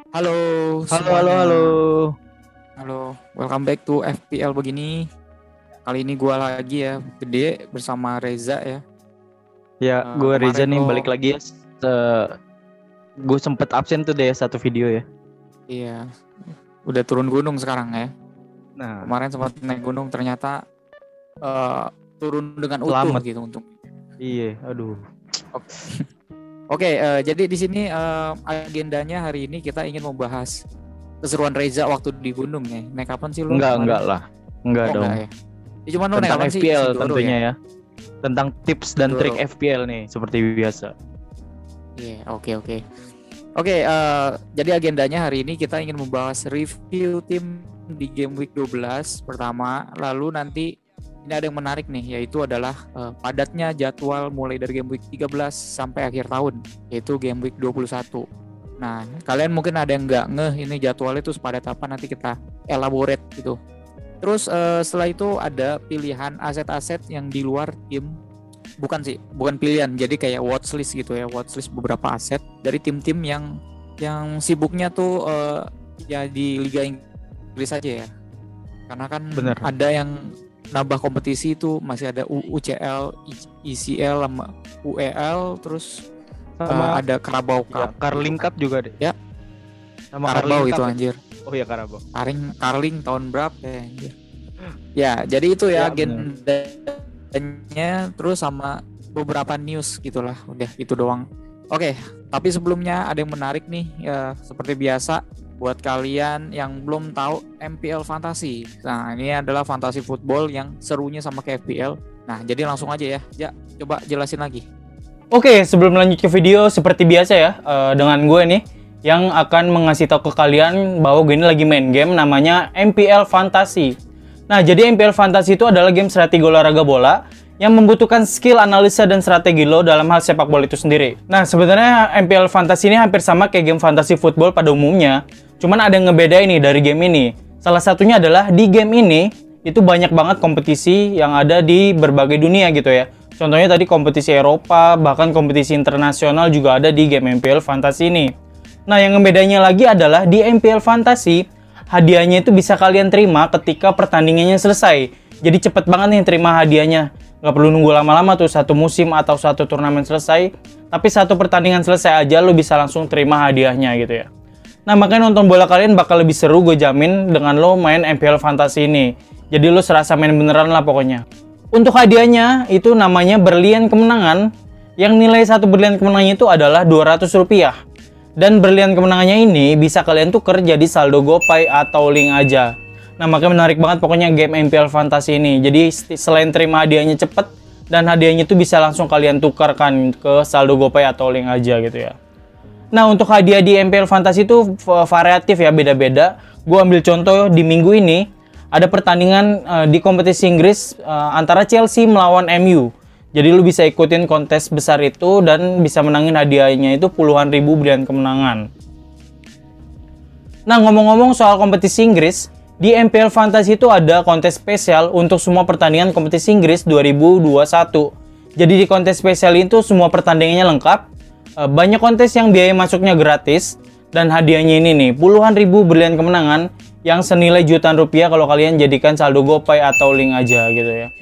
Halo Halo, halo, halo. semuanya. Halo, welcome back to FPL begini. Kali ini gua lagi ya, Gede bersama Reza ya. Ya, gue Reza Kemarin nih lo, balik lagi ya. Gue sempet absen tuh deh satu video ya. iya, udah turun gunung sekarang ya. Nah, Kemarin sempat naik gunung, ternyata eh, turun dengan utuh selamat. gitu untuk. Iya, aduh. Oke, jadi di sini agendanya hari ini kita ingin membahas keseruan Reza waktu di gunung ya. Naik kapan sih lo Enggak kemarin? lah. Enggak Oh dong. enggak ya? Ya cuman lo naik Tentang kapan sih? FPL Sindoro tentunya ya? ya. Tentang tips dan trik Sindoro. FPL nih seperti biasa. Iya, oke oke. Oke, jadi agendanya hari ini kita ingin membahas review tim di game week 12 pertama. Lalu nanti ini ada yang menarik nih, yaitu adalah padatnya jadwal mulai dari game week 13 sampai akhir tahun, yaitu game week 21. Nah, kalian mungkin ada yang nggak ngeh ini jadwalnya itu sepadat apa, nanti kita elaborate gitu. Terus setelah itu ada pilihan aset-aset yang di luar tim, bukan pilihan, jadi kayak watchlist gitu ya, watchlist beberapa aset dari tim-tim yang sibuknya tuh ya di Liga Inggris aja ya, karena kan Bener. ada yang nambah kompetisi itu, masih ada UCL, ICL sama UEL, terus Sama ada Carabao ya, Cup gitu Carling kan Cup juga deh. ya. Sama Carabao Carling itu Cup ya. anjir, Oh ya, Carabao. Carling tahun berapa ya anjir. Ya jadi itu ya Ya, bener. agendanya, terus sama beberapa news gitulah, udah itu doang. Oke, tapi sebelumnya ada yang menarik nih ya, seperti biasa buat kalian yang belum tahu MPL Fantasy. Nah, ini adalah fantasy football yang serunya sama kayak FPL. Nah, jadi langsung aja ya. Ya, coba jelasin lagi. Oke, sebelum lanjut ke video, seperti biasa ya, dengan gue nih, yang akan mengasih tahu ke kalian bahwa gue ini lagi main game namanya MPL Fantasy. Nah, jadi MPL Fantasy itu adalah game strategi olahraga bola yang membutuhkan skill analisa dan strategi lo dalam hal sepak bola itu sendiri. Nah, sebenarnya MPL Fantasy ini hampir sama kayak game fantasy football pada umumnya, cuman ada yang ngebedain nih dari game ini. Salah satunya adalah di game ini, itu banyak banget kompetisi yang ada di berbagai dunia gitu ya. Contohnya tadi kompetisi Eropa, bahkan kompetisi internasional juga ada di game MPL Fantasy ini. Nah, yang ngebedanya lagi adalah di MPL Fantasy, hadiahnya itu bisa kalian terima ketika pertandingannya selesai. Jadi cepet banget nih terima hadiahnya. Nggak perlu nunggu lama-lama tuh satu musim atau satu turnamen selesai. Tapi satu pertandingan selesai aja lo bisa langsung terima hadiahnya gitu ya. Nah, makanya nonton bola kalian bakal lebih seru, gue jamin, dengan lo main MPL Fantasy ini. Jadi lo serasa main beneran lah pokoknya. Untuk hadiahnya itu namanya berlian kemenangan, yang nilai satu berlian kemenangannya itu adalah Rp200. Dan berlian kemenangannya ini bisa kalian tuker jadi saldo GoPay atau link aja. Nah, makanya menarik banget pokoknya game MPL Fantasy ini. Jadi selain terima hadiahnya cepet, dan hadiahnya itu bisa langsung kalian tukarkan ke saldo GoPay atau link aja gitu ya. Nah, untuk hadiah di MPL Fantasy itu variatif ya, beda-beda. Gue ambil contoh di minggu ini, ada pertandingan di kompetisi Inggris antara Chelsea melawan MU. Jadi lu bisa ikutin kontes besar itu dan bisa menangin hadiahnya itu puluhan ribu berlian kemenangan. Nah, ngomong-ngomong soal kompetisi Inggris, di MPL Fantasy itu ada kontes spesial untuk semua pertandingan kompetisi Inggris 2021. Jadi di kontes spesial itu semua pertandingannya lengkap. Banyak kontes yang biaya masuknya gratis, dan hadiahnya ini nih, puluhan ribu berlian kemenangan yang senilai jutaan rupiah kalau kalian jadikan saldo GoPay atau link aja gitu ya.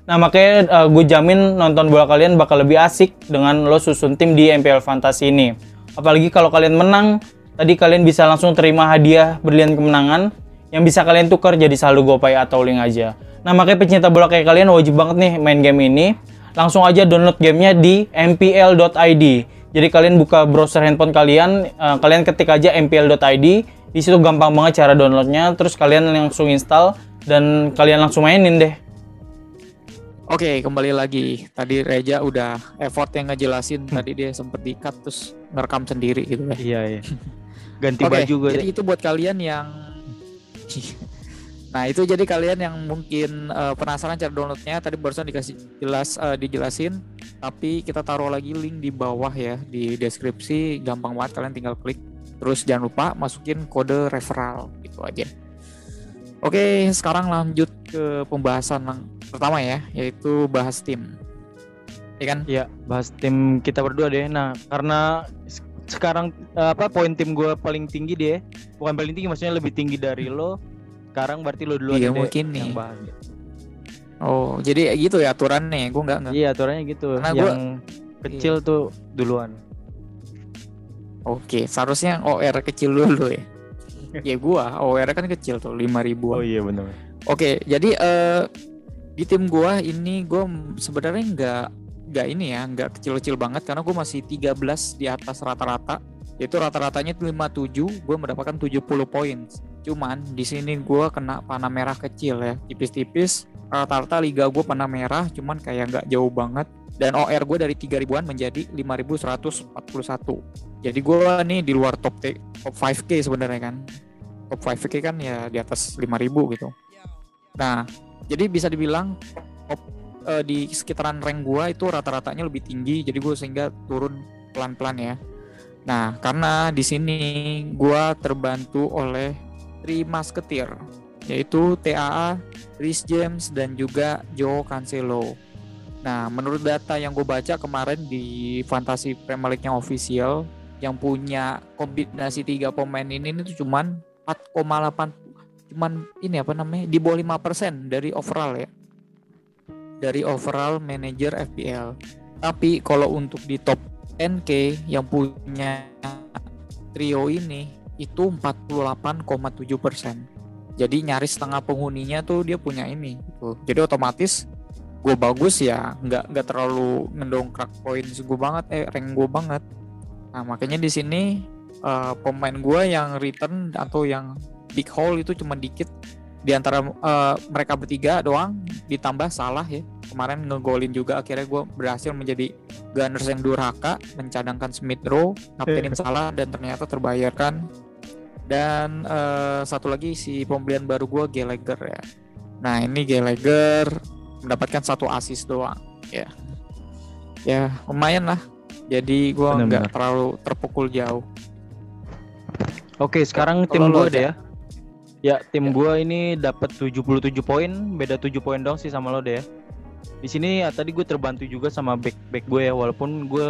Nah, makanya gue jamin nonton bola kalian bakal lebih asik dengan lo susun tim di MPL Fantasy ini. Apalagi kalau kalian menang, tadi kalian bisa langsung terima hadiah berlian kemenangan yang bisa kalian tukar jadi saldo GoPay atau link aja. Nah, makanya pecinta bola kayak kalian wajib banget nih main game ini. Langsung aja download gamenya di mpl.id. Jadi kalian buka browser handphone kalian, kalian ketik aja mpl.id. Di situ gampang banget cara downloadnya, terus kalian langsung install dan kalian langsung mainin deh. Oke, kembali lagi. Tadi Reja udah effort yang ngejelasin, tadi dia sempet di-cut terus ngerekam sendiri gitu ya. Iya, iya. Ganti Oke, baju gue jadi deh. itu buat kalian yang Nah, itu jadi kalian yang mungkin penasaran cara downloadnya, tadi barusan dijelasin, tapi kita taruh lagi link di bawah ya, di deskripsi, gampang banget, kalian tinggal klik. Terus jangan lupa masukin kode referral, gitu aja. Oke, sekarang lanjut ke pembahasan yang pertama ya, yaitu bahas tim. Ya kan? Iya, bahas tim kita berdua deh. Nah, karena sekarang poin tim gue paling tinggi deh. Bukan paling tinggi, maksudnya lebih tinggi dari lo. Sekarang berarti lo duluan Iya, deh mungkin nih. yang bahagia. Oh, jadi gitu ya aturannya. Gue nggak. Iya, aturannya gitu. Karena yang kecil tuh duluan. Oke, seharusnya OR kecil dulu ya. Ya gua OR kan kecil tuh 5.000. Oh iya benar. Oke, jadi di tim gua ini gua sebenarnya nggak ini ya, nggak kecil-kecil banget karena gua masih 13 di atas rata-rata. Yaitu rata-ratanya 57, gua mendapatkan 70 poin. Cuman di sini gua kena panah merah kecil ya, tipis-tipis. Rata-rata liga gua panah merah, cuman kayak nggak jauh banget. Dan OR gue dari 3.000-an menjadi 5.141. Jadi gue nih di luar top 5K sebenarnya kan. Top 5K kan ya di atas 5.000 gitu. Nah, jadi bisa dibilang di sekitaran rank gue itu rata-ratanya lebih tinggi. Jadi gue sehingga turun pelan-pelan ya. Nah, karena di sini gue terbantu oleh 3 Musketeer, yaitu TAA, Reece James, dan juga Joao Cancelo. Nah, menurut data yang gue baca kemarin di Fantasy Premier League-nya official, yang punya kombinasi 3 pemain ini tuh cuman 4,8, cuman ini apa namanya, di bawah 5% dari overall ya, dari overall manager FPL. Tapi kalau untuk di top 10K yang punya trio ini itu 48,7%. Jadi nyaris setengah penghuninya tuh dia punya ini gitu. Jadi otomatis gue bagus ya, nggak terlalu ngedongkrak poin gue banget, rank gue banget. Nah makanya di sini pemain gue yang return atau yang big hole itu cuma dikit di antara mereka bertiga doang, ditambah Salah ya kemarin ngegolin juga. Akhirnya gue berhasil menjadi Gunners yang durhaka, mencadangkan Smith Rowe, kaptenin Salah, dan ternyata terbayarkan. Dan satu lagi si pembelian baru gue Gallagher ya. Nah ini Gallagher mendapatkan 1 assist doang ya lumayan lah, jadi gue nggak terlalu terpukul jauh. Oke, sekarang tim gue deh ya tim gue ini dapat 77 poin, beda 7 poin dong sih sama lo deh ya. Di sini tadi gue terbantu juga sama back gue ya, walaupun gue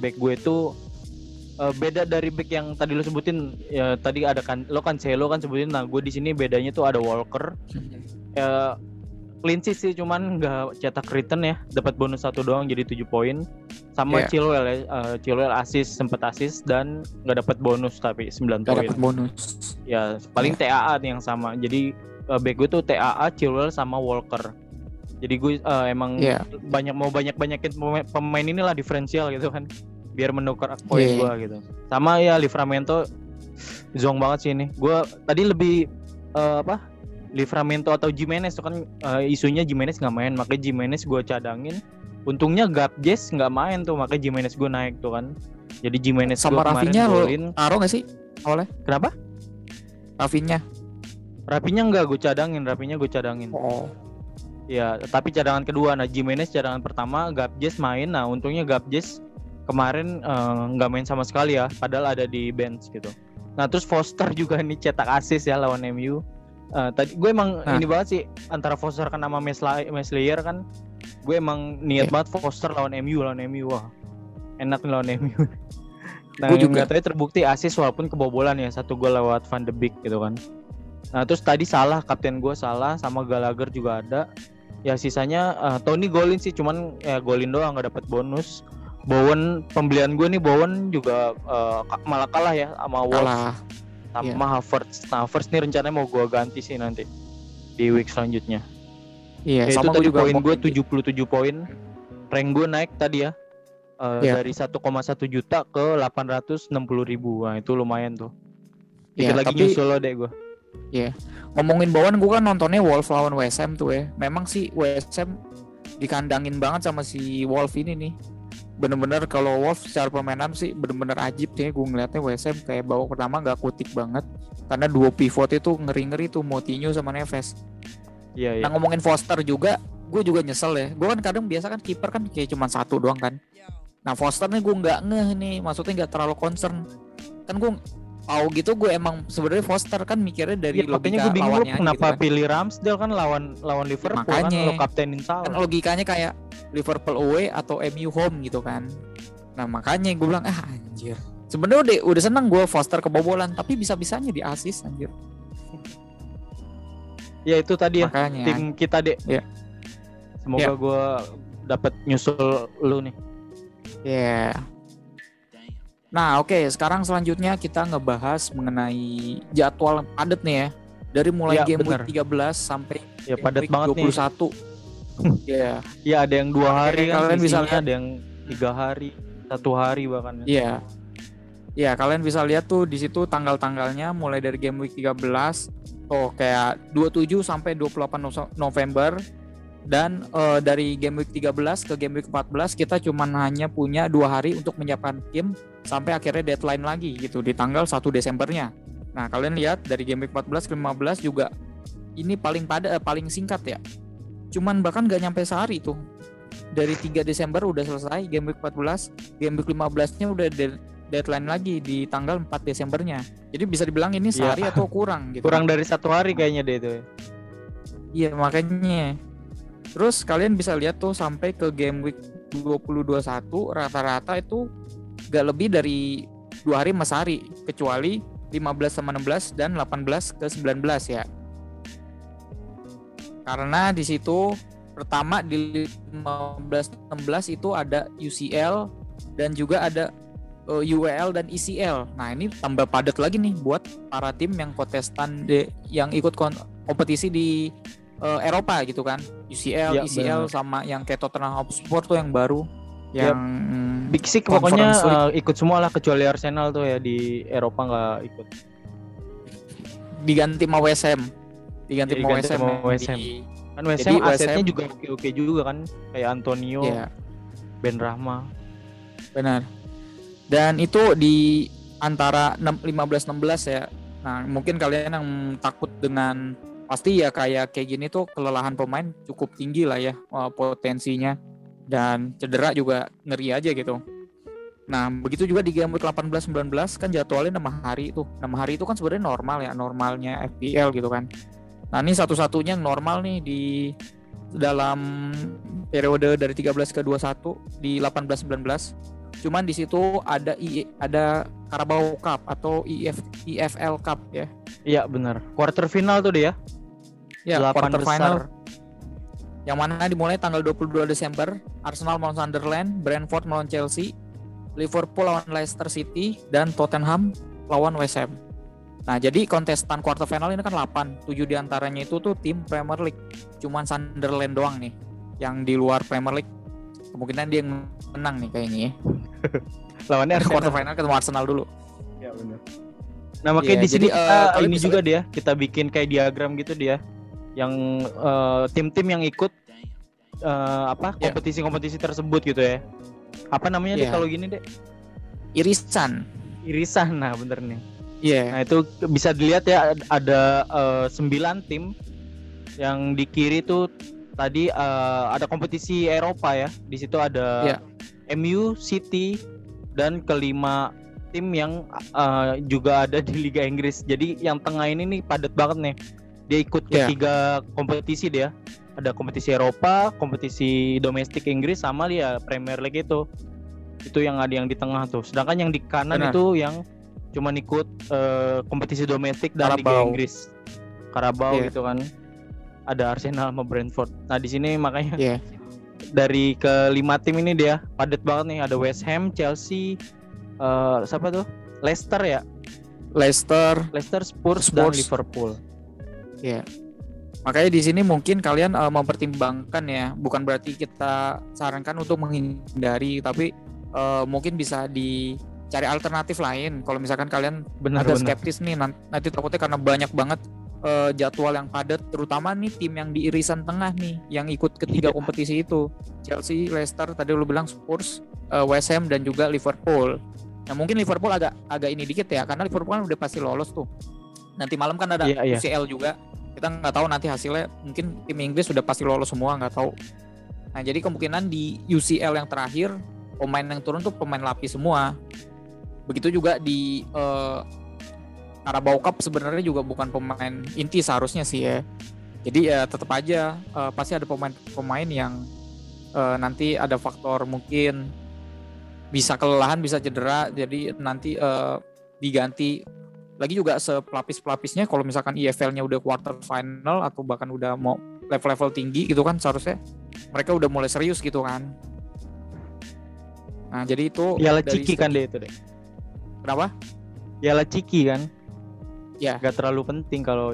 back gue itu beda dari back yang tadi lo sebutin ya. Tadi ada kan lo Cancelo kan sebutin, nah gue di sini bedanya tuh ada Walker clean sheet sih, cuman nggak cetak return ya, dapat bonus 1 doang jadi 7 poin. Sama Chilwell ya, Chilwell sempet assist dan nggak dapat bonus tapi 9 poin. Dapat bonus. Ya paling TAA nih yang sama. Jadi back gue tuh TAA, Chilwell sama Walker. Jadi gue emang banyakin pemain inilah diferensial gitu kan, biar menukar poin gue gitu. Sama ya Livramento zong banget sih ini. Gue tadi lebih Livramento atau Jimenez tuh kan isunya Jimenez nggak main, makanya Jimenez gue cadangin. Untungnya Gabjes nggak main tuh, makanya Jimenez gue naik tuh kan. Jadi Jimenez sama Rafinha lo taruh nggak sih oleh? Kenapa? Rafinha nggak gue cadangin, gue cadangin. Oh ya, tapi cadangan kedua. Nah Jimenez cadangan pertama, Gabjes main. Nah untungnya Gabjes kemarin nggak main sama sekali ya, padahal ada di bench gitu. Nah terus Foster juga nih cetak assist ya lawan MU. Tadi gue emang ini banget sih antara Foster kan sama Meslier kan, gue emang niat banget Foster lawan MU. Wah enak nih lawan MU. Nah gue juga tadi terbukti assist walaupun kebobolan ya, 1 gol lewat Van de Beek gitu kan. Nah terus tadi Salah, kapten gue Salah, sama Gallagher juga ada. Ya sisanya Tony golin sih, cuman ya golin doang, nggak dapat bonus. Bowen pembelian gue nih, Bowen juga malah kalah ya sama Wolves sama Havertz. Nah Havertz nih rencananya mau gue ganti sih nanti di week selanjutnya. Iya, sama gue juga. Poin gue 77 poin, rank gue naik tadi ya, dari 1,1 juta ke 860.000. Nah itu lumayan tuh. Dikit lagi nyusul lo deh gue. Iya, ngomongin Bowen, gue kan nontonnya Wolves lawan West Ham tuh ya. Memang sih West Ham dikandangin banget sama si Wolves ini nih. Bener-bener kalau Wolves secara permainan sih bener-bener ajib sih. Gue ngeliatnya West Ham kayak babak pertama gak kutik banget, karena 2 pivot itu ngeri-ngeri tuh, Moutinho sama Neves. Iya. Nah ngomongin Foster juga, gue juga nyesel ya. Gue kan kadang biasa kan kiper kan kayak cuma 1 doang kan. Nah Foster nih gue nggak ngeh nih, maksudnya nggak terlalu concern. Kan gue tahu gitu, gue emang sebenarnya Foster kan mikirnya dari logika gue bingung lawannya kenapa gitu kan. pilih Ramsdale kan lawan Liverpool. Makanya, kan lo kaptenin Salah. Kan logikanya kayak Liverpool away atau MU home gitu kan. Nah makanya gue bilang anjir, Sebenarnya udah seneng gue Foster kebobolan, tapi bisa-bisanya di assist anjir. Ya itu tadi ya Makanya. tim kita dek. Ya. Semoga gue dapat nyusul lu nih. Ya. Nah, oke, sekarang selanjutnya kita ngebahas mengenai jadwal padat nih ya. Dari mulai Ya, game bener. week 13 sampai Ya game padat week banget 21. Ya. Ya ada yang 2 hari kan, kalian bisa isinya lihat. ada yang 3 hari, 1 hari bahkan. Iya. Ya, kalian bisa lihat tuh di situ tanggal-tanggalnya mulai dari game week 13 tuh kayak 27 sampai 28 November. Dan dari game week 13 ke game week 14 kita cuman hanya punya 2 hari untuk menyiapkan tim sampai akhirnya deadline lagi gitu di tanggal 1 Desembernya. Nah, kalian lihat dari game week 14 ke 15 juga ini paling singkat ya. Cuman bahkan gak nyampe sehari tuh. Dari 3 Desember udah selesai game week 14, game week 15-nya udah deadline lagi di tanggal 4 Desembernya. Jadi bisa dibilang ini sehari atau kurang gitu. Kurang dari 1 hari kayaknya deh itu. Iya, makanya. Terus kalian bisa lihat tuh sampai ke game week 20-21 rata-rata itu gak lebih dari 2 hari mas hari, kecuali 15 sama 16 dan 18 ke 19 ya. Karena di situ pertama di 15-16 itu ada UCL dan juga ada UEL dan ECL. Nah, ini tambah padat lagi nih buat para tim yang kontestan yang ikut kompetisi di Eropa gitu kan. UCL, Ya, ECL bener. sama yang kayak Tottenham Hotspur tuh yang baru yang Big Six pokoknya ikut semua lah kecuali Arsenal tuh ya di Eropa nggak ikut. diganti sama West Ham. Diganti sama West Ham. Kan West Jadi Ham West asetnya Ham juga oke juga kan, kayak Antonio, ya, Ben Rahma. benar. Dan itu di antara 15-16 ya. Nah, mungkin kalian yang takut dengan pasti ya kayak gini tuh kelelahan pemain cukup tinggi lah ya potensinya, dan cedera juga ngeri aja gitu. Nah, begitu juga di game week 18-19 kan jadwalnya 6 hari itu. 6 hari itu kan sebenarnya normal ya, normalnya FPL gitu kan. Nah, ini satu-satunya yang normal nih di dalam periode dari 13 ke 21 di 18-19. Cuman di situ ada Carabao Cup atau EFL Cup ya. Iya benar. Quarter final tuh dia. Ya, 8 quarter besar. final. Yang mana dimulai tanggal 22 Desember, Arsenal melawan Sunderland, Brentford melawan Chelsea, Liverpool lawan Leicester City, dan Tottenham lawan West Ham. Nah, jadi kontestan quarter final ini kan 8, 7 diantaranya itu tuh tim Premier League. Cuman Sunderland doang nih yang di luar Premier League. Kemungkinan dia yang menang nih kayaknya ya. Lawannya Arsenal. Quarter final ketemu Arsenal dulu. Ya benar. Nah, makanya Ya, di sini jadi, kita ini bisa juga dia, kita bikin kayak diagram gitu dia. Yang tim-tim yang ikut kompetisi-kompetisi tersebut gitu ya. Apa namanya deh kalau gini deh? Irisan. Nah bener nih. Iya. Nah itu bisa dilihat ya ada 9 tim yang di kiri tuh tadi ada kompetisi Eropa ya. Di situ ada MU, City, dan kelima tim yang juga ada di Liga Inggris. Jadi yang tengah ini nih padat banget nih. Dia ikut ketiga kompetisi dia. Ada kompetisi Eropa, kompetisi domestik Inggris, sama dia Premier League itu. Itu yang ada yang di tengah tuh. Sedangkan yang di kanan itu yang cuman ikut kompetisi domestik dan Liga Inggris. Carabao gitu kan. Ada Arsenal sama Brentford. Nah, di sini makanya dari kelima tim ini dia padat banget nih. Ada West Ham, Chelsea, siapa tuh? Leicester ya. Leicester, Spurs, dan Liverpool. Ya. Makanya di sini mungkin kalian mempertimbangkan ya, bukan berarti kita sarankan untuk menghindari, tapi mungkin bisa dicari alternatif lain. Kalau misalkan kalian agak skeptis nih, nanti takutnya karena banyak banget jadwal yang padat, terutama nih tim yang di irisan tengah nih, yang ikut ketiga kompetisi itu, Chelsea, Leicester, tadi lu bilang Spurs, West Ham, dan juga Liverpool. Nah, mungkin Liverpool agak ini dikit ya, karena Liverpool kan udah pasti lolos tuh. Nanti malam kan ada UCL juga. Kita nggak tahu nanti hasilnya, mungkin tim Inggris sudah pasti lolos semua, nggak tahu. Nah, jadi kemungkinan di UCL yang terakhir pemain yang turun tuh pemain lapis semua. Begitu juga di Carabao Cup sebenarnya juga bukan pemain inti seharusnya sih ya. Jadi ya tetap aja pasti ada pemain yang nanti ada faktor mungkin bisa kelelahan, bisa cedera, jadi nanti diganti lagi juga sepelapis-pelapisnya. Kalau misalkan EFL-nya udah quarter final atau bahkan udah mau level-level tinggi gitu kan, seharusnya mereka udah mulai serius gitu kan. Nah jadi itu Piala dari Ciki kan deh itu deh. Kenapa? Piala Ciki kan. Ya. Gak terlalu penting kalau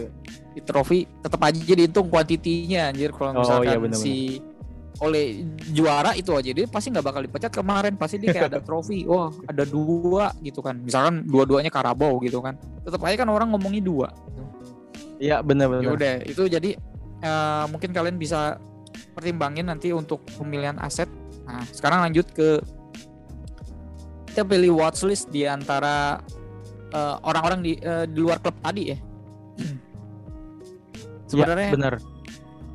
Di trofi tetap aja dihitung kuantitinya anjir. Kalau misalkan iya, bener-bener. si oleh juara itu aja dia pasti nggak bakal dipecat kemarin, pasti dia kayak ada trofi, wah ada 2 gitu kan, misalkan dua-duanya Karabau gitu kan, tetap aja kan orang ngomongnya 2. Iya benar-benar. Ya udah itu jadi mungkin kalian bisa pertimbangin nanti untuk pemilihan aset. Nah sekarang lanjut ke kita pilih watchlist di antara orang-orang di luar klub tadi ya. Sebenarnya benar.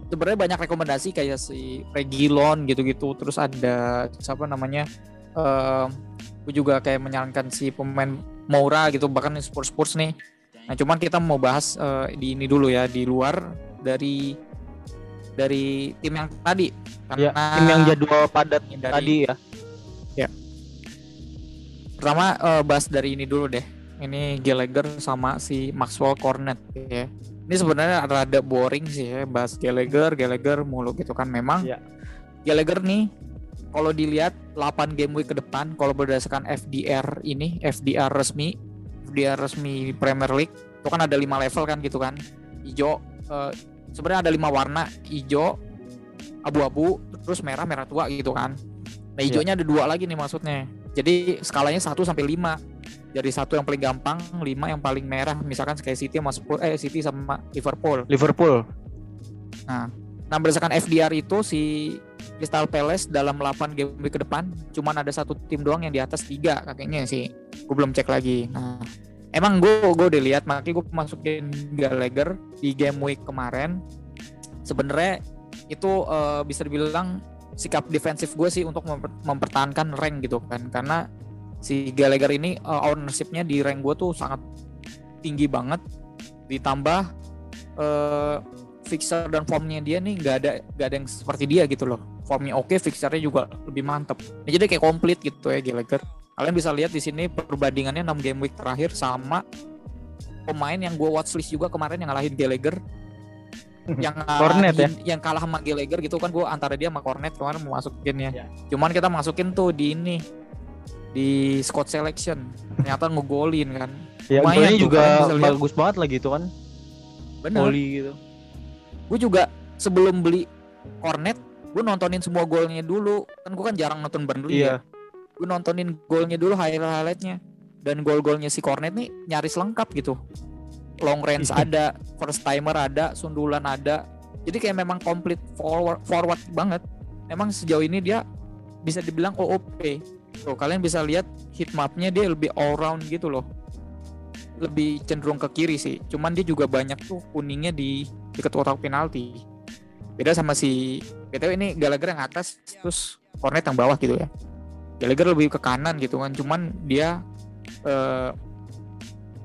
Sebenarnya banyak rekomendasi kayak si Reguilon gitu-gitu, terus ada siapa namanya, gue juga kayak menyarankan si pemain Moura gitu, bahkan Spurs nih. Nah cuman kita mau bahas di ini dulu ya, di luar dari tim yang tadi, Ya, tim yang jadwal padat tadi ya. Ya. Pertama bahas dari ini dulu deh. Ini Gallagher sama si Maxwell Cornet ya. Ini sebenarnya rada boring sih ya, bahas Gallagher mulu gitu kan. Memang Gallagher nih kalau dilihat 8 game week ke depan, kalau berdasarkan FDR resmi Premier League itu kan ada 5 level kan gitu kan. Hijau, sebenarnya ada 5 warna, hijau, abu-abu, terus merah tua gitu kan. Nah hijaunya ada 2 lagi nih maksudnya. Jadi skalanya 1 sampai 5. Dari 1 yang paling gampang, 5 yang paling merah, misalkan kayak City sama Liverpool. Nah berdasarkan FDR itu si Crystal Palace dalam 8 game week ke depan cuman ada 1 tim doang yang di atas 3 kakeknya sih. Gue belum cek lagi. Nah emang gue udah lihat, makanya gue masukin Gallagher di game week kemarin. Sebenarnya itu bisa dibilang sikap defensif gue sih untuk mempertahankan rank gitu kan, karena si Gallagher ini ownership-nya di rank gue tuh sangat tinggi banget, ditambah fixture dan formnya dia nih nggak ada yang seperti dia gitu loh. Formnya oke, fixture-nya juga lebih mantep. Nah, jadi kayak komplit gitu ya Gallagher. Kalian bisa lihat di sini perbandingannya 6 game week terakhir sama pemain yang gue watchlist juga kemarin yang ngalahin Gallagher. Yang Cornet ya, yang kalah sama Gallagher gitu kan, gue antara dia sama Cornet kemarin mau masukin ya. Cuman kita masukin tuh di ini, di squad selection, ternyata ngegolin kan. Ya golnya juga bagus banget lah gitu kan. Bener. Volley gitu. Gue juga sebelum beli Cornet, gue nontonin semua golnya dulu. Kan gue kan jarang nonton Burnley ya. Gue nontonin golnya dulu, highlight-nya. Dan gol-golnya si Cornet nih nyaris lengkap gitu. Long range ada, first timer ada, sundulan ada. Jadi kayak memang komplit forward banget. Memang sejauh ini dia bisa dibilang OOP. Tuh, kalian bisa lihat heat mapnya dia lebih all round gitu loh. Lebih cenderung ke kiri sih. Cuman dia juga banyak tuh kuningnya di dekat kotak penalti. Beda sama si BTW ini Gallagher yang atas, terus Cornet yang bawah gitu ya. Gallagher lebih ke kanan gitu kan. Cuman dia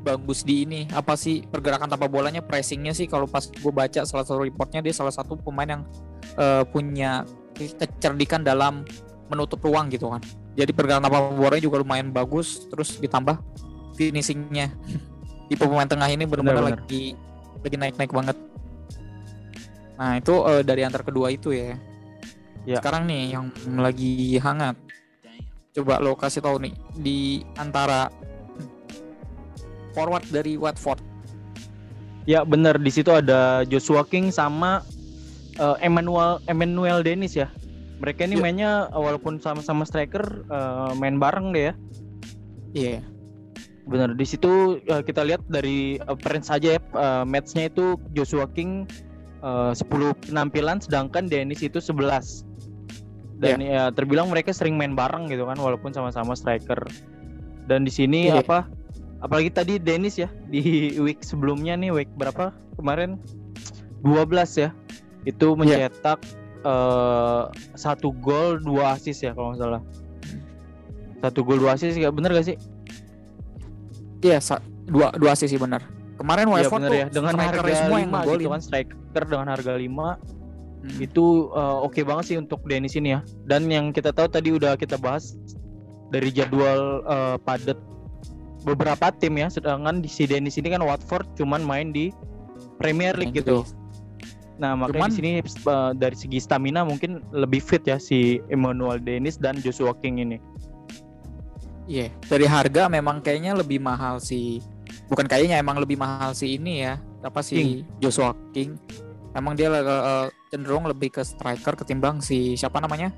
bagus di ini apa sih, pergerakan tanpa bolanya, pressingnya sih kalau pas gue baca salah satu reportnya dia salah satu pemain yang punya kecerdikan dalam menutup ruang gitu kan. Jadi pergerakan tanpa bolanya juga lumayan bagus, terus ditambah finishingnya di pemain tengah ini benar-benar lagi naik-naik banget. Nah itu dari antar kedua itu ya. Sekarang nih yang lagi hangat, coba lo kasih tahu nih di antara forward dari Watford. Ya benar, di situ ada Joshua King sama Emmanuel Dennis ya. Mereka ini mainnya walaupun sama-sama striker main bareng deh ya. Iya. Benar, di situ kita lihat dari appearance saja ya, match-nya itu Joshua King 10 penampilan sedangkan Dennis itu 11. Dan ya terbilang mereka sering main bareng gitu kan walaupun sama-sama striker. Dan di sini apalagi tadi Dennis ya di week sebelumnya nih, week berapa kemarin 12 ya, itu mencetak 1 gol 2 assist ya kalau nggak salah. 1 gol 2 assist, bener gak sih? Iya, 2 assist sih benar. Kemarin Watford tuh ya, dengan harga semua 5 gitu kan, striker dengan harga 5 itu oke banget sih untuk Dennis ini ya. Dan yang kita tahu tadi udah kita bahas dari jadwal padat beberapa tim ya, sedangkan si Dennis ini kan Watford cuman main di Premier League gitu. Nah makanya di sini dari segi stamina mungkin lebih fit ya si Emmanuel Dennis dan Joshua King ini. Iya, dari harga memang kayaknya lebih mahal sih. Bukan kayaknya, emang lebih mahal sih ini ya. Apa sih Joshua King? Emang dia cenderung lebih ke striker ketimbang si siapa namanya?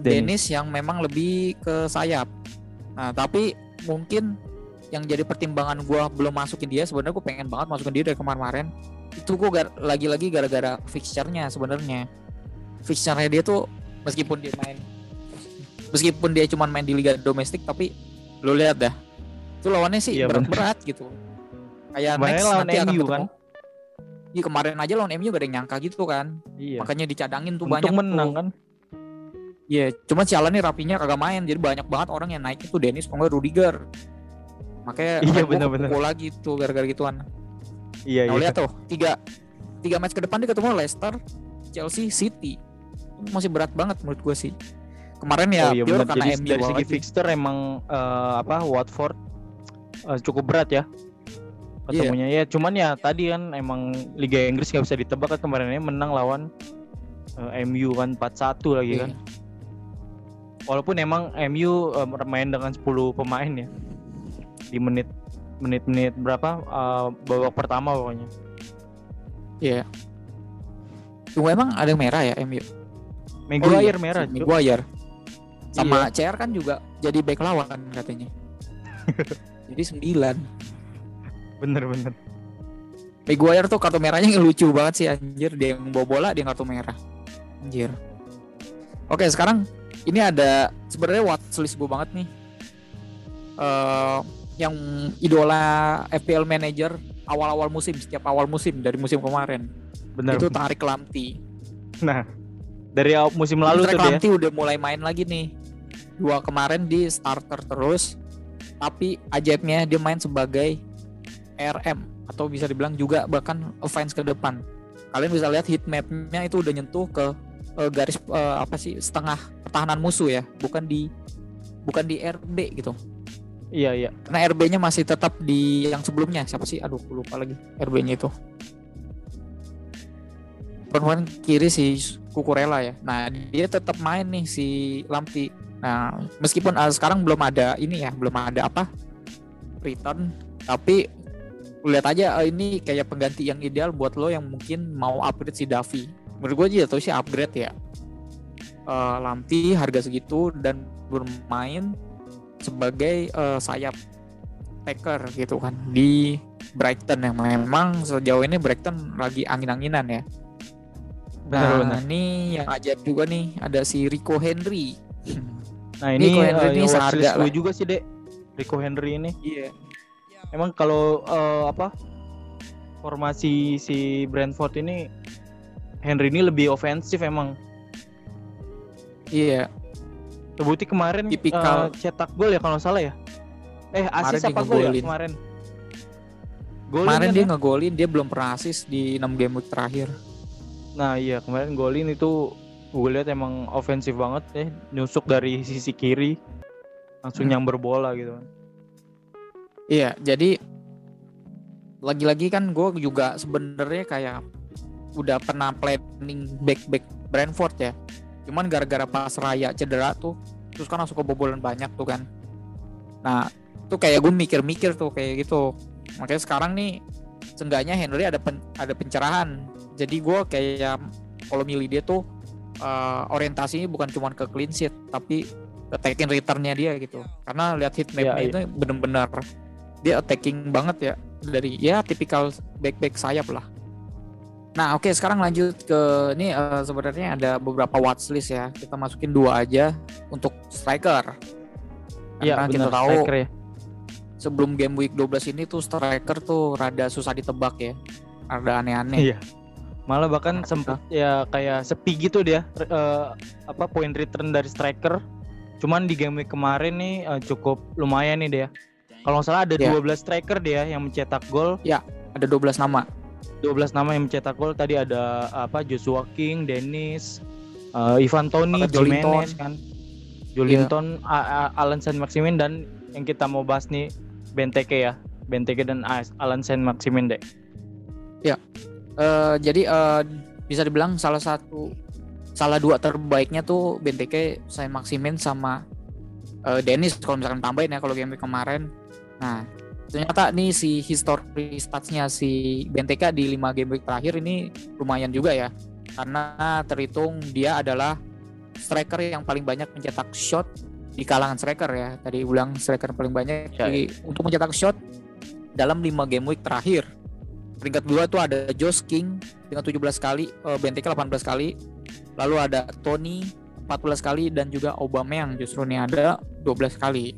Dennis yang memang lebih ke sayap. Nah, tapi mungkin yang jadi pertimbangan gue belum masukin dia, sebenarnya gue pengen banget masukin dia dari kemarin. Itu gue lagi-lagi gara-gara fixture-nya sebenarnya. Fixture-nya dia tuh meskipun dia cuma main di liga domestik, tapi lo lihat dah, itu lawannya sih berat-berat gitu. Kayak next nanti akan ketemu kan. Iya, kemarin aja lawan MU gak ada yang nyangka gitu kan. Iya. Makanya dicadangin tuh banyak menang kan. Iya, cuma sialan nih Rapinya kagak main, jadi banyak banget orang yang naik itu Dennis, enggak Rudiger. Makanya bener-bener lagi tuh gara-gara gituan. Iya. Lihat tuh, 3 match ke depan dia ketemu Leicester, Chelsea, City. Masih berat banget menurut gue sih. Kemarin ya pure karena MU dari segi fixture emang Watford cukup berat ya ketemunya. Ya cuman ya tadi kan emang Liga Inggris nggak bisa ditebak kan, kemarin ini menang lawan MU kan 4-1 lagi kan. Walaupun emang MU main dengan 10 pemain ya di menit berapa babak pertama pokoknya. Iya. Tunggu, emang ada yang merah ya MU? Maguire merah. Maguire. Sama CR kan juga jadi back lawan katanya. Jadi 9. Bener. Maguire tuh kartu merahnya lucu banget sih anjir. Dia yang bawa bola, dia kartu merah. Anjir. Oke, sekarang ini ada sebenarnya watchlist gue banget nih. Yang idola FPL manager awal-awal musim, setiap awal musim dari musim kemarin. Bener. Itu Tariq Lamptey. Nah, dari musim lalu tuh dia. Lamptey udah mulai main lagi nih. 2 kemarin di starter terus, tapi ajaibnya dia main sebagai RM atau bisa dibilang juga bahkan offense ke depan. Kalian bisa lihat heat map-nya itu udah nyentuh ke garis setengah pertahanan musuh ya, bukan di RB gitu. Iya. Karena RB-nya masih tetap di yang sebelumnya. Siapa sih? Aduh, lupa lagi RB-nya itu. Perempuan kiri si Cucurella ya. Nah, dia tetap main nih si Lamptey. Nah, meskipun sekarang belum ada return, tapi lihat aja ini kayak pengganti yang ideal buat lo yang mungkin mau upgrade si Davi. Menurut gue aja tuh sih upgrade ya. Lamptey harga segitu dan bermain sebagai sayap taker gitu kan di Brighton, yang memang sejauh ini Brighton lagi angin-anginan ya. Benar. Ini yang ajaib juga nih, ada si Rico Henry. Nah ini Rico Henry ini seharga lah juga sih Dek, Rico Henry ini. Iya. Emang kalau formasi si Brentford ini, Henry ini lebih ofensif emang. Iya. Terbukti kemarin cetak gol ya kalau salah ya. Asis apa gol ya kemarin? Kemarin dia ngegolin, dia belum pernah asis di 6 game week terakhir. Nah iya, kemarin golin itu gue lihat emang ofensif banget ya, nyusuk dari sisi kiri langsung nyamber bola gitu kan. Iya, jadi lagi-lagi kan gue juga sebenarnya kayak udah pernah planning back Brentford ya. Cuman gara-gara pas Raya cedera tuh, terus kan langsung kebobolan banyak tuh kan. Nah, tuh kayak gue mikir-mikir tuh kayak gitu. Makanya sekarang nih seenggaknya Henry ada pencerahan. Jadi gue kayak kalau milih dia tuh orientasinya bukan cuma ke clean sheet, tapi attacking return-nya dia gitu. Karena lihat heat map-nya itu benar-benar dia attacking banget ya, dari ya tipikal back sayap lah. Nah oke, sekarang lanjut ke ini sebenarnya ada beberapa watchlist ya. Kita masukin 2 aja untuk striker. Karena kita tahu ya, sebelum game week 12 ini tuh striker tuh rada susah ditebak ya. Rada aneh-aneh. Iya. Malah bahkan sempet ya kayak sepi gitu dia point return dari striker. Cuman di game week kemarin nih cukup lumayan nih dia. Kalau nggak salah ada 12 striker dia yang mencetak gol. Ya, ada 12 nama. 12 nama yang mencetak gol. Tadi ada Joshua King, Dennis, Ivan Toney, Jimenez kan. Jolinton, Alan Saint-Maximin, dan yang kita mau bahas nih Benteke ya. Benteke dan Alan Saint-Maximin deh. Jadi bisa dibilang salah dua terbaiknya tuh Benteke, Saint-Maximin sama Dennis kalau misalkan tambahin ya kalau game week kemarin. Nah, ternyata nih si history statsnya si Benteke di 5 game week terakhir ini lumayan juga ya. Karena terhitung dia adalah striker yang paling banyak mencetak shot di kalangan striker ya. Tadi ulang striker paling banyak untuk mencetak shot dalam 5 game week terakhir. Peringkat 2 tuh ada Josh King dengan 17 kali, Benteke 18 kali. Lalu ada Tony 14 kali dan juga Aubameyang justru nih ada 12 kali.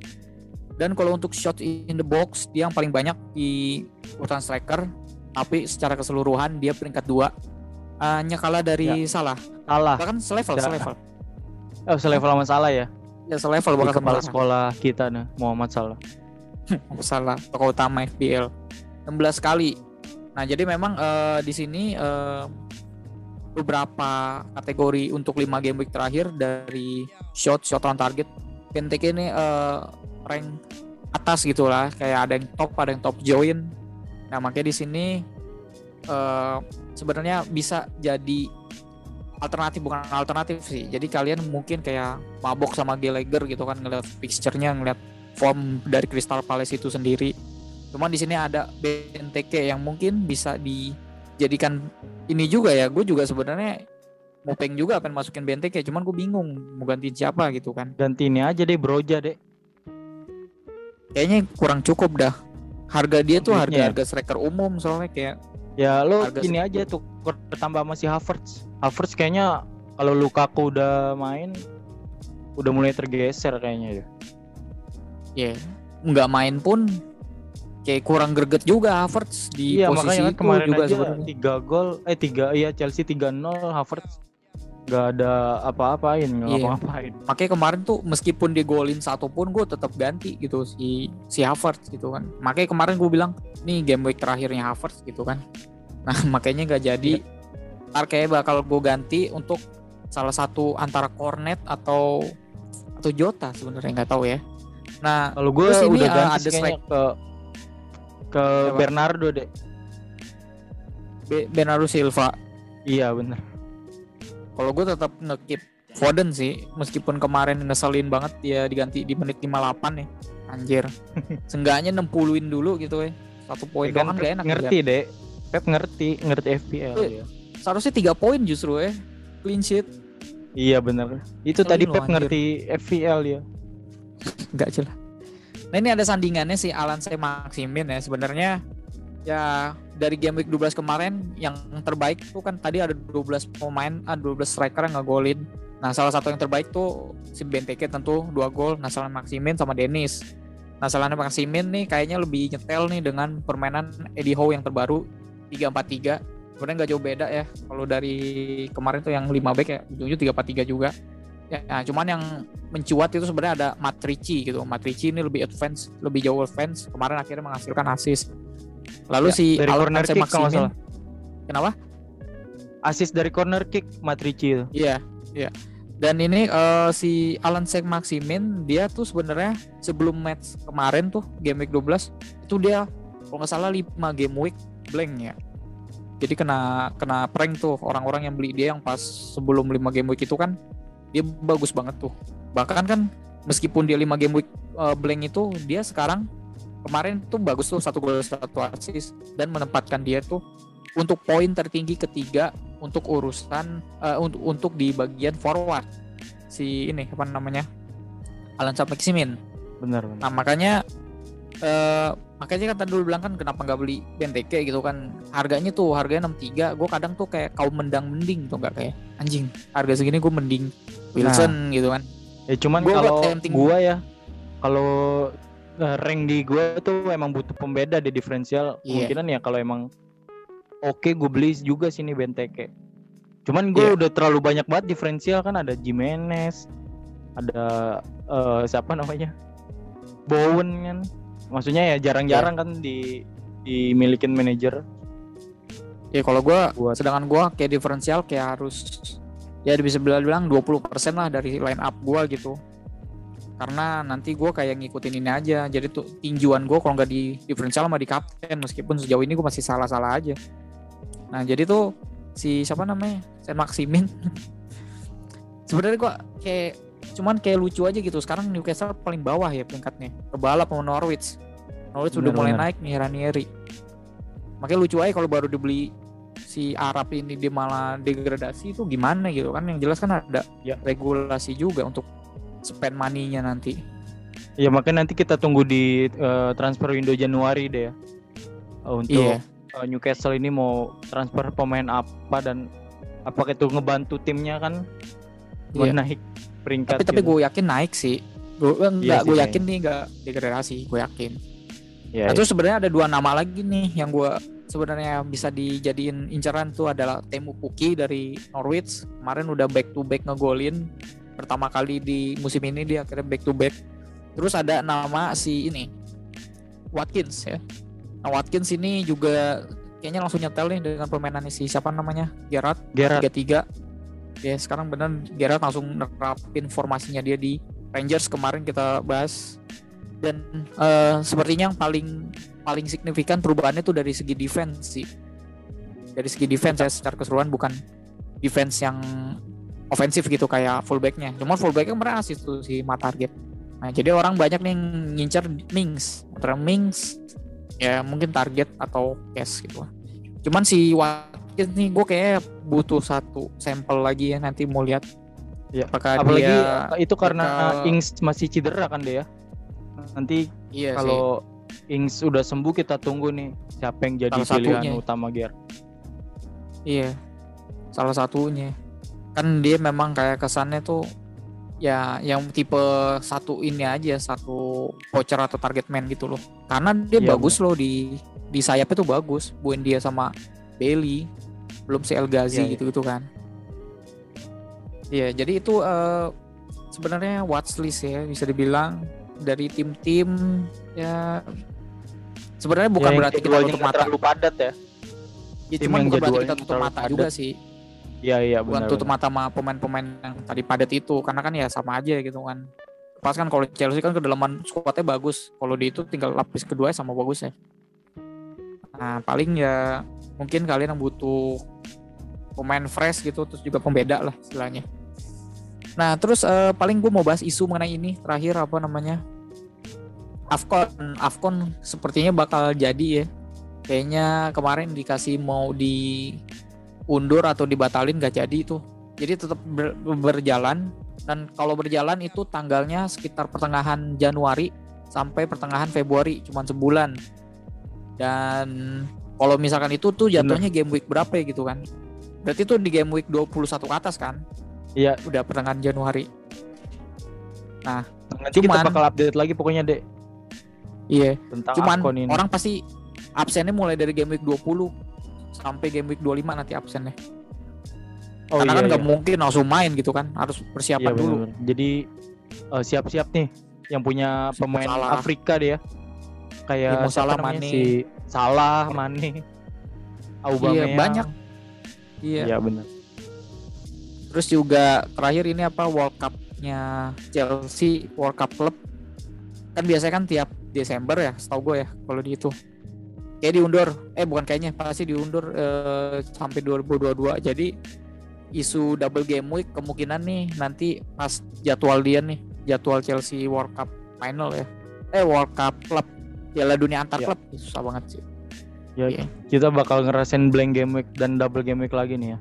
Dan kalau untuk shot in the box dia yang paling banyak di urutan striker, tapi secara keseluruhan dia peringkat 2. Hanya kalah dari Salah. Bahkan selevel. Selevel sama Salah ya. Ya selevel bahkan kepala sekolah kita nih, Muhammad Salah. Salah, tokoh utama FPL 16 kali. Nah, jadi memang di sini beberapa kategori untuk 5 game week terakhir dari shot on target Benteke ini rank atas gitulah, kayak ada yang top join. Nah, makanya di sini sebenarnya bisa jadi bukan alternatif sih. Jadi kalian mungkin kayak mabok sama Gallagher gitu kan, ngeliat fixture-nya, ngeliat form dari Crystal Palace itu sendiri. Cuman di sini ada Benteke yang mungkin bisa dijadikan ini juga ya. Gue juga sebenarnya mau pengen juga pengen masukin Benteke, cuman gue bingung mau gantiin siapa gitu kan. Ganti ini aja deh, Broja deh. Kayaknya kurang cukup dah. Harga dia tuh harga striker umum soalnya kayak ya lo gini aja tuh bertambah sama si Havertz kayaknya kalau Lukaku udah main udah mulai tergeser kayaknya ya. Ya, nggak main pun kayak kurang greget juga Havertz di posisi makanya itu kemarin juga aja sebenarnya. Chelsea 3-0 Havertz nggak ada apa-apain, ngapa-ngapain. Makanya kemarin tuh meskipun dia golin satu pun gue tetap ganti gitu si Havertz gitu kan. Makanya kemarin gue bilang nih game week terakhirnya Havertz gitu kan. Nah makanya nggak jadi. Ntar kayak bakal gue ganti untuk salah satu antara Cornet atau Jota sebenarnya, nggak tahu ya. Nah kalau gue udah ganti ada ke Bernardo deh. Bernardo Silva. Iya benar. Kalau gue tetap nge-keep Foden sih, meskipun kemarin ngeselin banget dia diganti di menit 58 nih. Anjir. Seenggaknya 60-in dulu gitu ya. 1 poin doang gak enak. Ngerti deh. Pep ngerti FPL ya. Seharusnya 3 poin justru ya. Clean sheet. Iya benar. Itu tadi Pep ngerti FPL ya. Enggak jelas. Nah ini ada sandingannya si Alan Saint-Maximin ya. Sebenarnya ya dari game week 12 kemarin yang terbaik tuh kan tadi ada 12 pemain, 12 striker yang ngegolin. Nah salah satu yang terbaik tuh si Benteke tentu 2 gol. Nah Saint-Maximin sama Dennis. Nah Saint-Maximin nih kayaknya lebih nyetel nih dengan permainan Eddie Howe yang terbaru 3-4-3. Sebenarnya nggak jauh beda ya. Kalau dari kemarin tuh yang 5 back ya ujung-ujung 3-4-3 juga. Ya, cuman yang mencuat itu sebenarnya ada Matrici gitu. Matrici ini lebih advance, lebih jauh advance. Kemarin akhirnya menghasilkan assist. Lalu si Alan Saint-Maximin, kenapa? Assist dari corner kick Matrici itu. Iya. Dan ini si Alan Saint-Maximin dia tuh sebenarnya sebelum match kemarin tuh game week 12 itu dia kalau nggak salah 5 game week blank ya. Jadi kena prank tuh orang-orang yang beli dia yang pas sebelum 5 game week itu kan dia bagus banget tuh. Bahkan kan meskipun dia 5 game week blank itu dia sekarang kemarin tuh bagus tuh 1 gol 1 assist dan menempatkan dia tuh untuk poin tertinggi ketiga untuk urusan untuk di bagian forward si ini apa namanya Alan Saint-Maximin. Benar. Nah makanya kan tadi dulu bilang kan kenapa nggak beli Benteke gitu kan, harganya 63. Gue kadang tuh kayak kaum mending tuh, nggak kayak anjing harga segini gue mending Wilson gitu kan. Ya cuman kalau gue ya kalau rank di gue tuh emang butuh pembeda di diferensial. Kemungkinan ya kalau emang oke gue beli juga sini Benteke. Cuman gue udah terlalu banyak banget diferensial kan, ada Jimenez, ada siapa namanya Bowen kan. Maksudnya ya jarang-jarang kan dimilikin manajer. Ya kalau gue sedangkan gue kayak diferensial kayak harus ya bisa bilang 20% lah dari line up gue gitu. karena nanti gue kayak ngikutin ini aja. Jadi tuh tinjuan gue kalau nggak di diferensial sama di kapten, meskipun sejauh ini gue masih salah-salah aja. Nah jadi tuh si siapa namanya Saint Maximin sebenarnya gue kayak lucu aja gitu. Sekarang Newcastle paling bawah ya peringkatnya, kebalap sama Norwich udah mulai naik nih Ranieri. Makanya lucu aja kalau baru dibeli si Arab ini dia malah degradasi, itu gimana gitu kan. Yang jelas kan ada regulasi juga untuk spend money-nya nanti. Ya makanya nanti kita tunggu di transfer window Januari deh ya. Untuk Newcastle ini mau transfer pemain apa dan apakah itu ngebantu timnya kan naik peringkat. Tapi gitu. gue yakin naik sih. Gue yakin nih nggak degradasi, gue yakin. Nah, terus sebenarnya ada 2 nama lagi nih yang gue sebenarnya bisa dijadiin inceran tuh, adalah Teemu Pukki dari Norwich. Kemarin udah back to back ngegolin. Pertama kali di musim ini dia akhirnya back to back. Terus ada nama si ini Watkins ya. Nah Watkins ini juga kayaknya langsung nyetel nih dengan permainannya si siapa namanya Gerrard 3-3. Ya sekarang bener Gerrard langsung nerapin formasinya dia di Rangers kemarin kita bahas. Dan sepertinya yang paling signifikan perubahannya tuh dari segi defense sih. Dari segi defense ya secara keseluruhan, bukan defense yang ofensif gitu kayak fullbacknya. Cuma fullbacknya kemarin asis tuh si Matarget. Nah jadi orang banyak nih ngincer Mings, antara Mings ya mungkin target atau cash gitu. Cuman si Watkins nih gue kayak butuh satu sampel lagi ya, nanti mau lihat. Ya. Apakah apalagi dia itu karena Ings masih cedera kan dia. Nanti kalau Ings udah sembuh kita tunggu nih siapa yang jadi pilihan utama Ger. Iya. Salah satunya. Kan dia memang kayak kesannya tuh ya yang tipe satu ini aja, satu voucher atau target man gitu loh. Karena dia bagus loh di sayapnya tuh bagus. Buendia sama Bailey, belum si El Ghazi gitu kan. Iya, jadi itu sebenarnya watchlist ya bisa dibilang dari tim-tim ya. Sebenarnya bukan berarti kita tutup mata terlalu padat ya. Ya cuma bukan berarti kita tutup mata juga sih. Iya bukan tutup mata sama pemain-pemain yang tadi padat itu, karena kan ya sama aja gitu kan. Pas kan kalau Chelsea kan kedalaman skuadnya bagus, kalau di itu tinggal lapis kedua sama bagus ya. Nah paling ya mungkin kalian yang butuh pemain fresh gitu, terus juga pembeda lah istilahnya. Nah terus paling gue mau bahas isu mengenai ini terakhir apa namanya Afcon sepertinya bakal jadi ya. Kayaknya kemarin dikasih mau diundur atau dibatalin, gak jadi itu. Jadi tetap berjalan, dan kalau berjalan itu tanggalnya sekitar pertengahan Januari sampai pertengahan Februari, cuma sebulan. Dan kalau misalkan itu tuh jatuhnya game week berapa ya gitu kan. Berarti tuh di game week 21 ke atas kan. Iya, udah pertengahan Januari. Nah, nanti kita bakal update lagi pokoknya, Dek. Iya. Tentang cuman Afcon ini. Orang pasti absennya mulai dari game week 20 sampai game week 25 nanti absennya. Karena kan nggak mungkin langsung main gitu kan, harus persiapan dulu. Bener. Jadi siap-siap nih yang punya pemain Afrika dia. Kayak si Salah, Mane, Aubameyang. Iya, banyak. Iya benar. Terus juga terakhir ini apa World Cup-nya Chelsea, World Cup Club. Kan biasanya kan tiap Desember ya, setahu gue ya kalau di itu. Kayak diundur, bukan kayaknya, pasti diundur sampai 2022. Jadi isu double game week kemungkinan nih nanti pas jadwal Chelsea World Cup final ya. World Cup Club, Piala Dunia antar klub, susah banget sih. Ya, kita bakal ngerasain blank game week dan double game week lagi nih ya.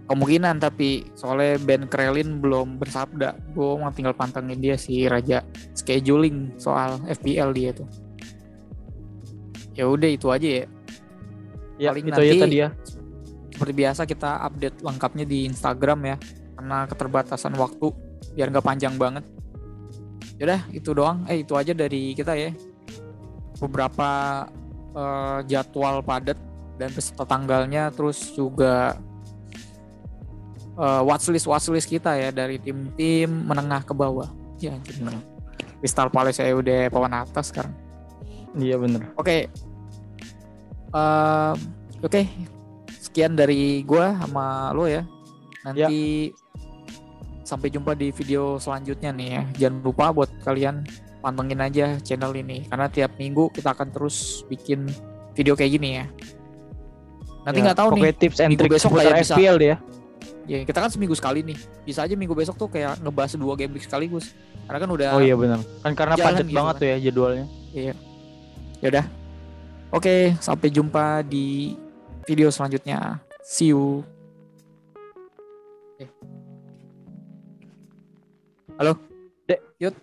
Kemungkinan, tapi soalnya Ben Krelin belum bersabda. Gue mau tinggal pantengin dia si Raja scheduling soal FPL dia tuh. Ya udah itu aja ya. Ya paling itu nanti aja tadi ya. Seperti biasa kita update lengkapnya di Instagram ya, karena keterbatasan waktu biar nggak panjang banget. Yaudah itu doang. Itu aja dari kita ya. Beberapa jadwal padat dan peserta tanggalnya, terus juga watchlist kita ya dari tim-tim menengah ke bawah. Ya anjir. Crystal Palace saya udah papan atas sekarang. Iya bener. Oke. Sekian dari gua sama lo ya. Nanti sampai jumpa di video selanjutnya nih ya. Jangan lupa buat kalian pantengin aja channel ini karena tiap minggu kita akan terus bikin video kayak gini ya. Nanti nggak tahu pokoknya nih tips and minggu tricks besok seputar kayak bisa. FPL dia. Ya kita kan seminggu sekali nih. Bisa aja minggu besok tuh kayak ngebahas 2 game week sekaligus. Karena kan udah Oh iya benar. Kan karena jalan padat gitu banget kan. tuh ya jadwalnya. Iya. Yaudah. Oke, sampai jumpa di video selanjutnya. See you. Halo. Dek. Yud.